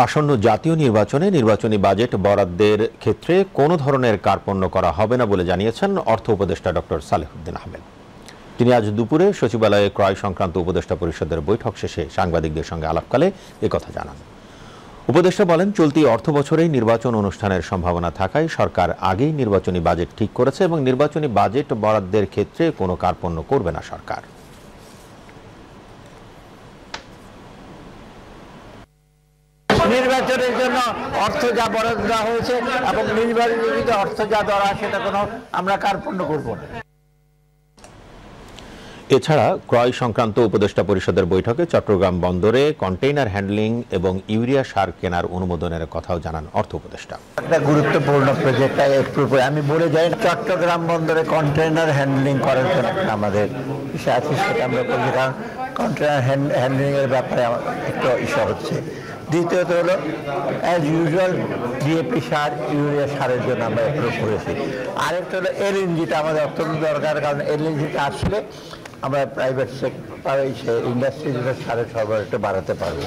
আসন্ন জাতীয় নির্বাচনে নির্বাচনী বাজেট বরাদ্দের ক্ষেত্রে কোনো ধরনের কার্পণ্য করা হবে না বলে জানিয়েছেন অর্থ উপদেষ্টা ডক্টর সালেহুদ্দিন আহমেদ। তিনি আজ দুপুরে সচিবালয়ে ক্রয় সংক্রান্ত উপদেষ্টা পরিষদের বৈঠক শেষে সাংবাদিকদের সঙ্গে আলাপকালে একথা জানান। উপদেষ্টা বলেন, চলতি অর্থ বছরেই নির্বাচন অনুষ্ঠানের সম্ভাবনা থাকায় সরকার আগেই নির্বাচনী বাজেট ঠিক করেছে এবং নির্বাচনী বাজেট বরাদ্দের ক্ষেত্রে কোনো কার্পণ্য করবে না সরকার। নির্বাচনের জন্য অর্থ যা বরাদ্দ দেওয়া হয়েছে এবং নির্বাচনের অর্থ যা দেওয়া সেটা কোনো আমরা কার্পণ্য করব না। এছাড়া ক্রয় সংক্রান্ত উপদেষ্টা পরিষদের বৈঠকে চট্টগ্রাম বন্দরে কন্টেইনার হ্যান্ডলিং এবং ইউরিয়া সার কেনার অনুমোদনের কথাও জানান অর্থ উপদেষ্টা। একটা গুরুত্বপূর্ণ প্রজেক্ট আমি বলে যাই, চট্টগ্রাম বন্দরে কন্টেইনার হ্যান্ডলিং করার জন্য আমাদের ইস্যু আছে, সেটা আমরা করছি, কারণ কন্টেইনার হ্যান্ডলিং এর ব্যাপারে একটু ইস্যু হচ্ছে। দ্বিতীয়ত হলো অ্যাজ ইউজুয়াল ডিএপি সার ইউরিয়া সারের জন্য আমরা অ্যাপ্রুভ করেছি। আরেকটা হলো এলএনজিটা আমাদের অত্যন্ত দরকার, কারণ এলএনজিটা আসলে আমরা প্রাইভেট সেক্টর ইন্ডাস্ট্রি সারের সরবরাহটা বাড়াতে পারবো।